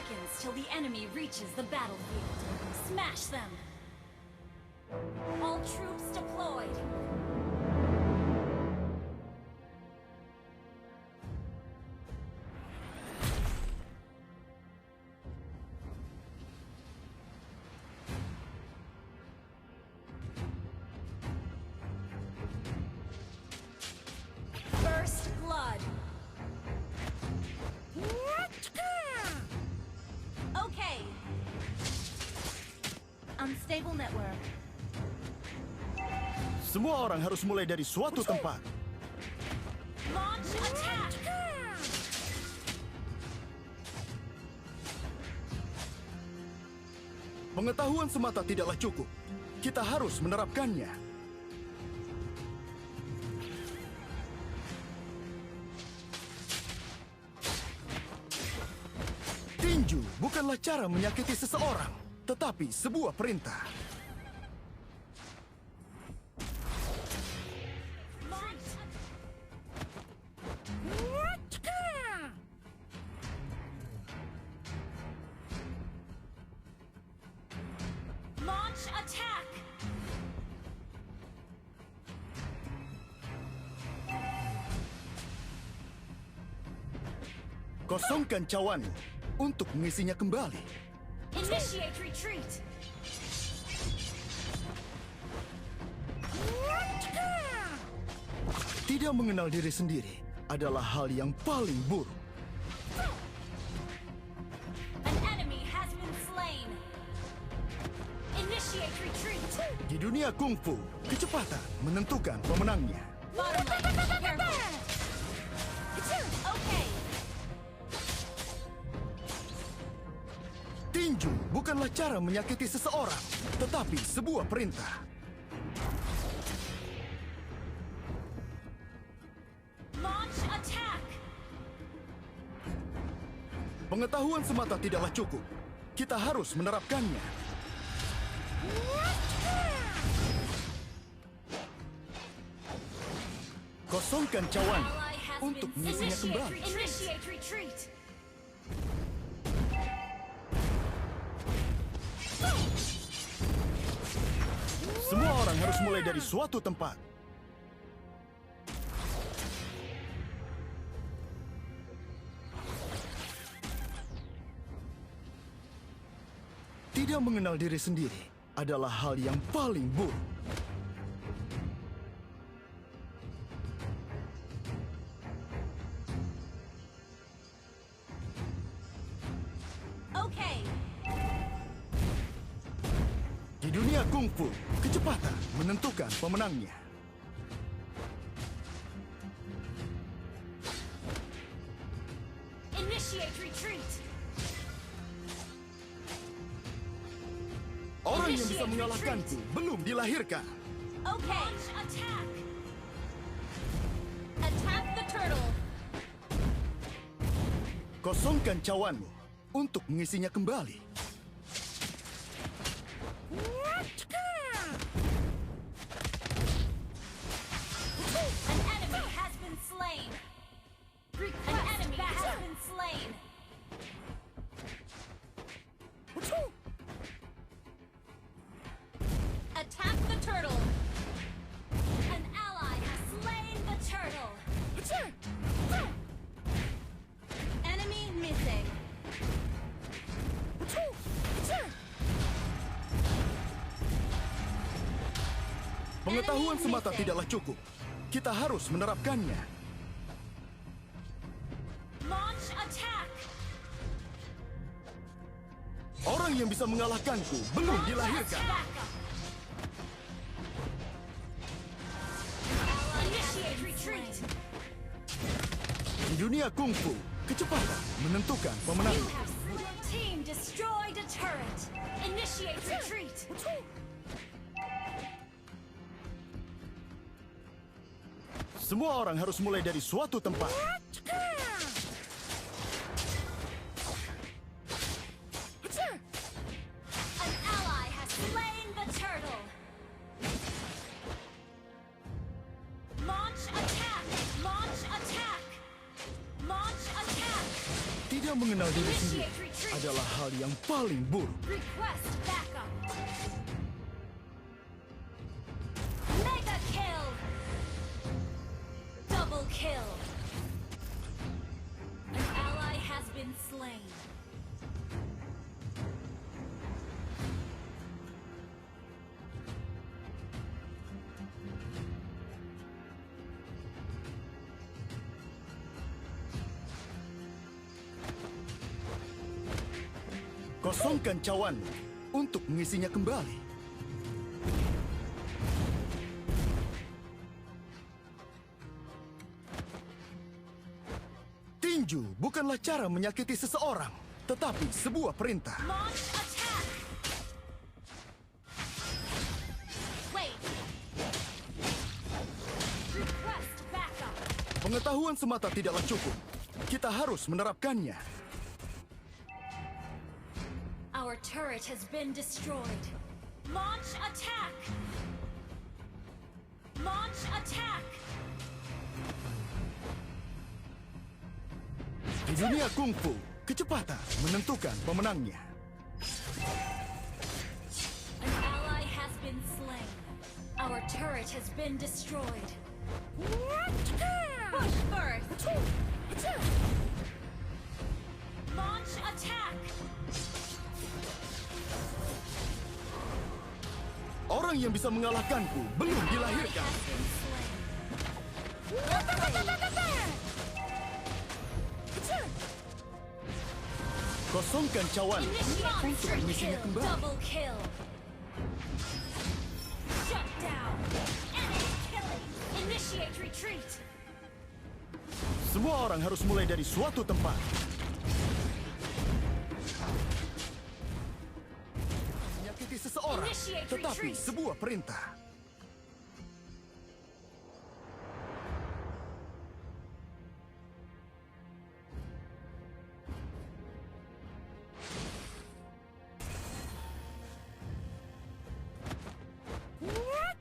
seconds till the enemy reaches the battlefield. Smash them! All troops deployed! First blood! Okay. Unstable network. Semua orang harus mulai dari suatu tempat. Launch attack! Pengetahuan semata tidaklah cukup. Kita harus menerapkannya. Tinju bukanlah cara menyakiti seseorang, tetapi sebuah perintah. Launch attack! Kosongkan cawanmu untuk mengisinya kembali. Initiate retreat! Tidak mengenal diri sendiri adalah hal yang paling buruk. An enemy has been slain! Initiate retreat! Di dunia kungfu, kecepatan menentukan pemenangnya. Bottom lane, careful! Okay! Tinju bukanlah cara menyakiti seseorang, tetapi sebuah perintah. Launch attack! Pengetahuan semata tidaklah cukup. Kita harus menerapkannya. Kosongkan cawan Ally has untuk been mengisinya kembali. Initiate retreat! Semua orang harus mulai dari suatu tempat. Tidak mengenal diri sendiri adalah hal yang paling buruk. Okay! Di dunia kungfu, kecepatan menentukan pemenangnya. Initiate retreat! Orang yang bisa mengalahkanku belum dilahirkan. Okay! Launch attack! Attack the turtle! Kosongkan cawanmu untuk mengisinya kembali. An enemy has been slain! An enemy has been slain! Attack the turtle! An ally has slain the turtle! Enemy missing! Pengetahuan semata tidaklah cukup. Kita harus menerapkannya. Launch attack! Orang yang bisa mengalahkanku belum dilahirkan. Initiate retreat! Di dunia kungfu, kecepatan menentukan You pemenangnya. have your team destroyed a turret! Initiate retreat! Semua orang harus mulai dari suatu tempat. An ally has slain the turtle! Launch attack! Launch attack! Launch attack! Tidak mengenal diri sendiri Initiate retreat. adalah hal yang paling buruk. Request backup. Mega kill. Double kill. An ally has been slain. Kosongkan cawanmu untuk mengisinya kembali. Tinju bukanlah cara menyakiti seseorang, tetapi sebuah perintah. Launch attack. Wait. Request backup. Pengetahuan semata tidaklah cukup. Kita harus menerapkannya. Our turret has been destroyed. Launch attack. Launch attack. Di dunia kungfu, kecepatan menentukan pemenangnya. An ally has been slain. Our turret has been destroyed. Push first. Launch attack. Orang yang bisa mengalahkanku belum Ally dilahirkan. has been slain. Kosongkan cawan untuk Monster mengisinya kill. kembali. Double kill. Shut down. Enemy killing. Initiate retreat. Semua orang harus mulai dari suatu tempat. Menyakiti seseorang, Initiate tetapi retreat. sebuah perintah.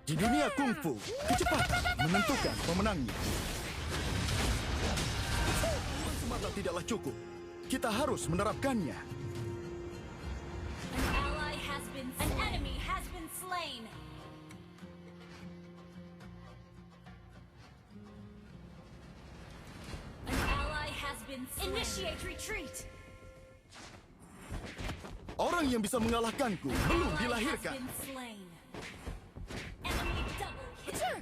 Di dunia kungfu, kecepatan menentukan pemenangnya. Semata tidaklah cukup. Kita harus menerapkannya. An ally has been slain. An enemy has been slain. An ally has been slain. Initiate retreat. Orang yang bisa mengalahkanku belum Ally dilahirkan. has been slain. Enemy double kill.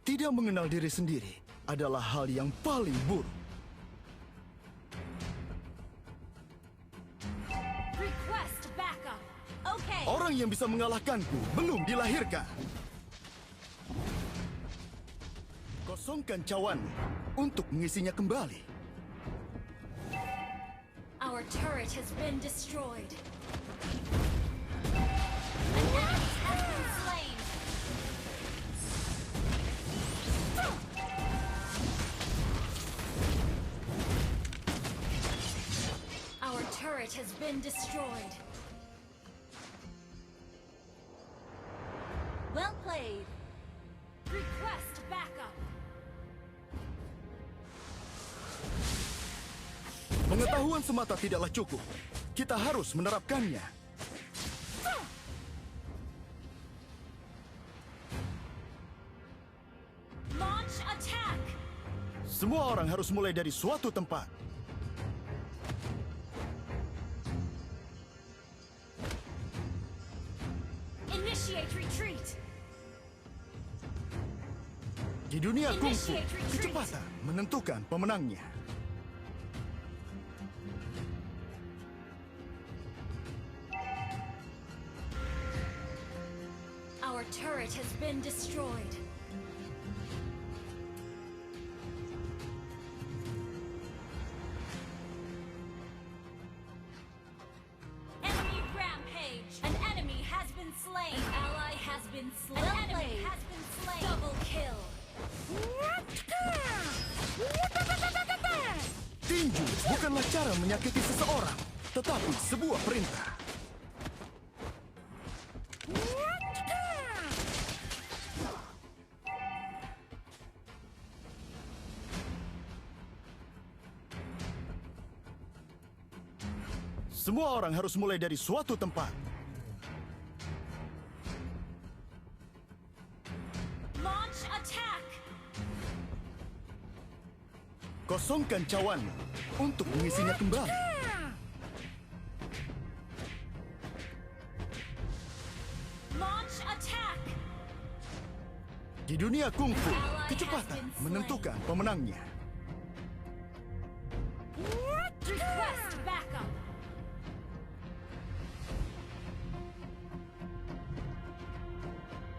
Tidak mengenal diri sendiri adalah hal yang paling buruk. Request backup. Okay. Orang yang bisa mengalahkanku belum dilahirkan. Kosongkan cawan untuk mengisinya kembali. Our turret has been destroyed. An enemy has been slain. Our turret has been destroyed. Well played. Request backup. Pengetahuan semata tidaklah cukup. Kita harus menerapkannya. Launch attack. Semua orang harus mulai dari suatu tempat. Initiate retreat. Di dunia kungfu, Initiate retreat. kecepatan menentukan pemenangnya. Our turret has been destroyed. Enemy rampage. An enemy has been slain. An ally has been slain. An enemy has been slain. Double kill. Tinju bukanlah cara menyakiti seseorang, tetapi sebuah perintah. Semua orang harus mulai dari suatu tempat. Launch attack. Kosongkan cawanmu untuk mengisinya kembali. Launch attack. Di dunia kungfu, kecepatan menentukan pemenangnya. Request backup.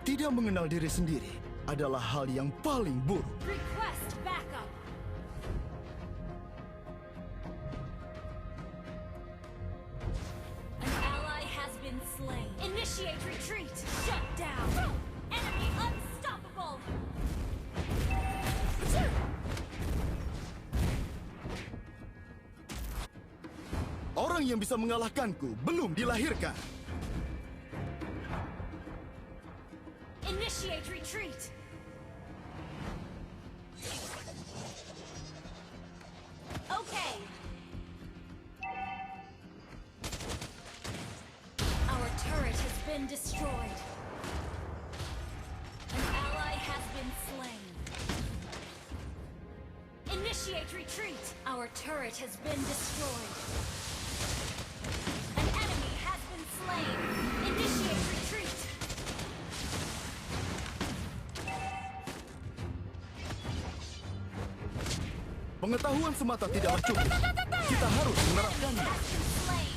Tidak mengenal diri sendiri adalah hal yang paling buruk. Request backup. An ally has been slain. Initiate retreat. Shut down. Enemy unstoppable. Orang yang bisa mengalahkanku belum dilahirkan. Initiate retreat. Okay. Our turret has been destroyed. An ally has been slain. Initiate retreat. Our turret has been destroyed. An enemy has been slain. Initiate retreat. Pengetahuan semata tidaklah cukup. Kita harus menerapkannya. Has been slain.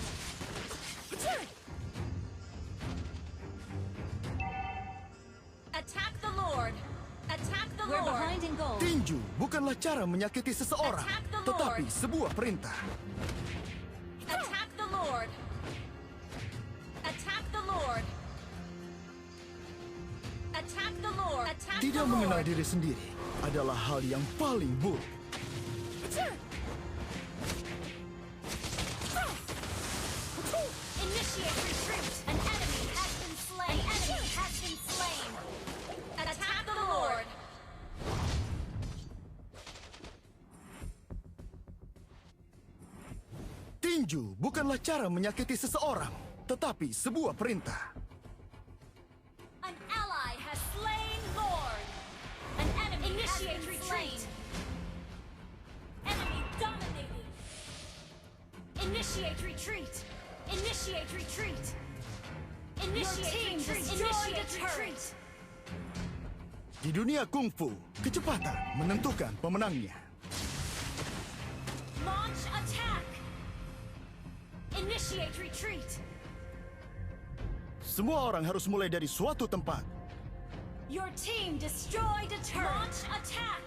Attack the Lord. Attack the We're Lord. behind in gold. Tinju bukanlah cara menyakiti seseorang, Attack the Lord. tetapi sebuah perintah. Attack the Lord. Attack the Lord. Attack the Lord. Attack the Tidak Lord. mengenal diri sendiri adalah hal yang paling buruk. Initiate retreat. An enemy has been slain. An enemy has been slain. Attack the Lord. Tinju bukanlah cara menyakiti seseorang, tetapi sebuah perintah. An ally has slain Lord. An enemy initiate has been retreat. Slain. Enemy dominated. Initiate retreat. Initiate retreat. Initiate retreat. Initiate retreat. Di dunia kungfu, kecepatan menentukan pemenangnya. Launch attack. Initiate retreat. Semua orang harus mulai dari suatu tempat. Your team destroyed a turret. Launch attack.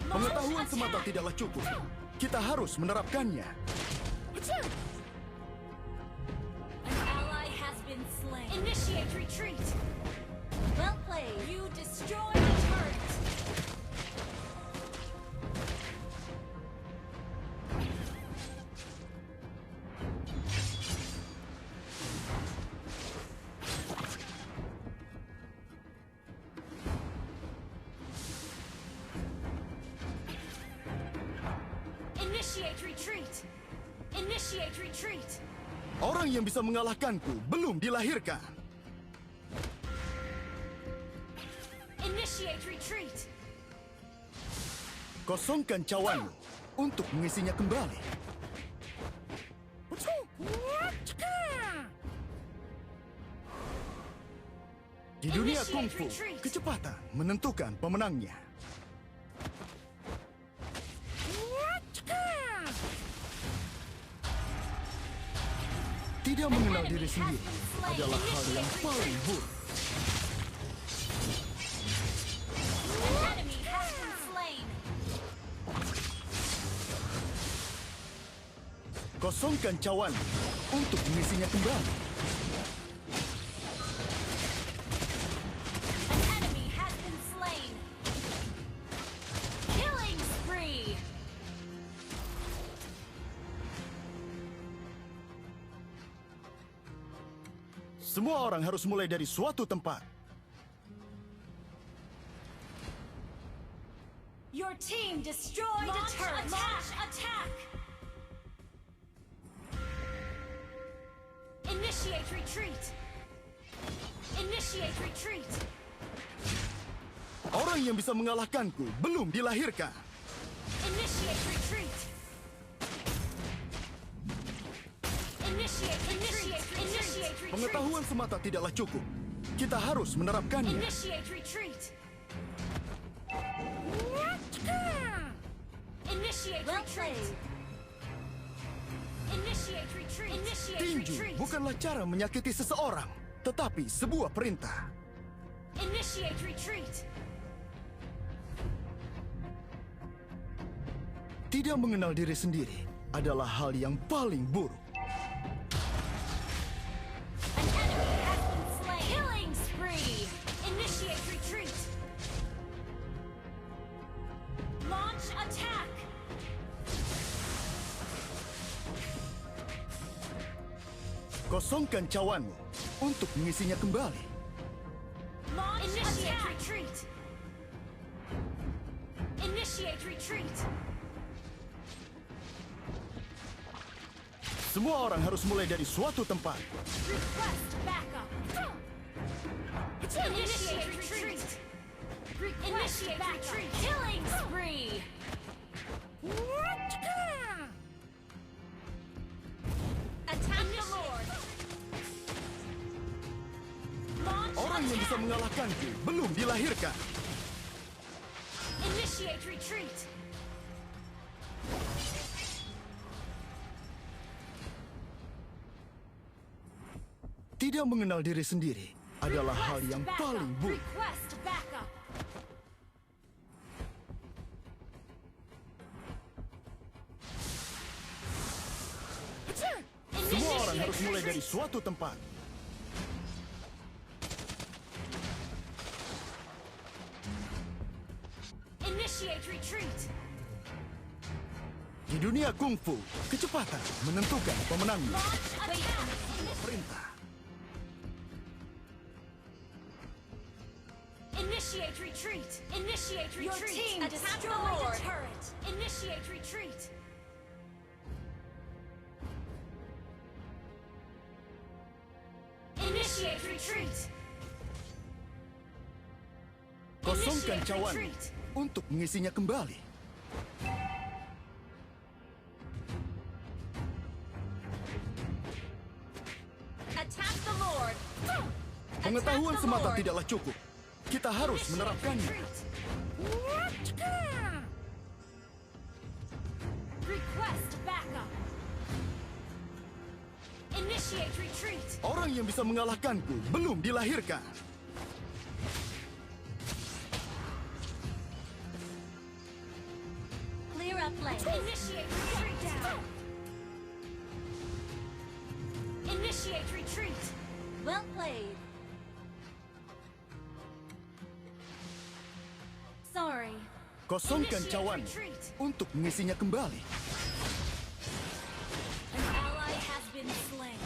Pengetahuan semata tidaklah cukup. Kita harus menerapkannya. An ally has been slain. Initiate retreat. Well played. You destroyed a turret. Initiate retreat. Initiate retreat. Orang yang bisa mengalahkanku belum dilahirkan. Initiate retreat. Kosongkan cawanmu untuk mengisinya kembali. Di dunia kungfu, kecepatan menentukan pemenangnya. Tidak mengenal diri sendiri adalah hal yang paling buruk. An enemy has been slain. Kosongkan cawanmu untuk mengisinya kembali. An enemy has been slain. Killing spree. Semua orang harus mulai dari suatu tempat. Your team destroyed a turret. Launch attack. Initiate retreat. Initiate retreat. Orang yang bisa mengalahkanku belum dilahirkan. Initiate retreat. Initiate retreat. Pengetahuan semata tidaklah cukup. Kita harus menerapkannya. Initiate retreat. Initiate Well retreat. played. Initiate retreat. Initiate Tinju retreat. bukanlah cara menyakiti seseorang, tetapi sebuah perintah. Initiate retreat. Tidak mengenal diri sendiri adalah hal yang paling buruk. An enemy has been slain. Killing spree. Initiate retreat. Launch attack. Kosongkan cawanmu untuk mengisinya kembali. Launch initiate retreat. Initiate retreat. Semua orang harus mulai dari suatu tempat. Request backup. Initiate retreat. Initiate retreat. Killing spree. Attack the Lord. Launch Orang yang bisa attack. mengalahkanku belum dilahirkan. Initiate retreat. Tidak mengenal diri sendiri adalah hal yang Request paling backup. buruk. Request backup. Semua orang Initiate harus mulai dari retreat. suatu tempat. Initiate retreat. Di dunia kungfu, kecepatan menentukan pemenangnya. Launch attack. Perintah. Initiate retreat. Initiate retreat. Your team Attack the destroyed a Lord. turret. Initiate retreat. Initiate retreat. Kosongkan Initiate cawan retreat. untuk mengisinya kembali. Attack the Lord. Pengetahuan Attack the semata Lord. tidaklah cukup. Kita harus Initiate menerapkannya. retreat. Request backup. Initiate retreat. Orang yang bisa mengalahkanku belum dilahirkan. Clear up lane. Initiate retreat. Initiate retreat. Well played. Sorry. Kosongkan Initiate cawan retreat. untuk mengisinya kembali. An ally has been slain.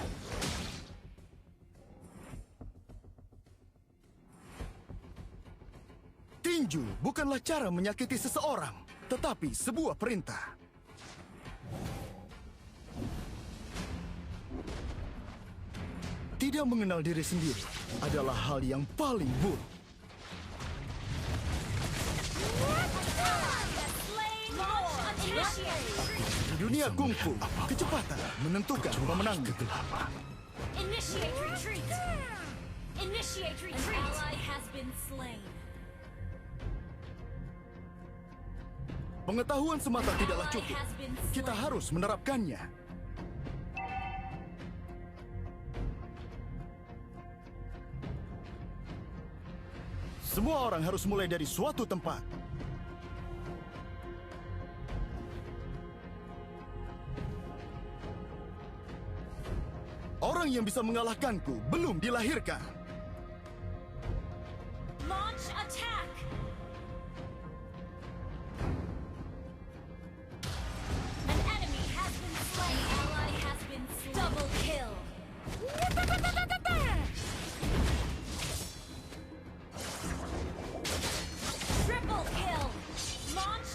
Tinju bukanlah cara menyakiti seseorang, tetapi sebuah perintah. Tidak mengenal diri sendiri adalah hal yang paling buruk. Slain Lord. Initiate retreat. Di dunia kungfu, kecepatan menentukan pemenangnya. Initiate retreat. Initiate retreat. An ally has been slain. Pengetahuan semata tidaklah cukup. Kita harus menerapkannya. Semua orang harus mulai dari suatu tempat. Orang yang bisa mengalahkanku belum dilahirkan. Launch attack. An enemy has been slain. Ally has been slain. Double kill. Triple kill. Launch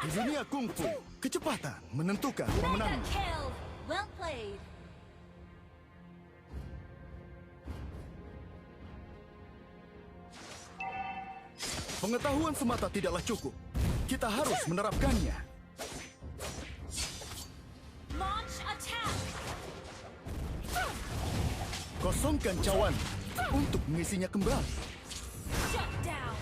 Di dunia kungfu, kecepatan menentukan Mega pemenang. kill. Well played. Pengetahuan semata tidaklah cukup. Kita harus menerapkannya. Launch attack. Kosongkan cawan untuk mengisinya kembali. Shut down.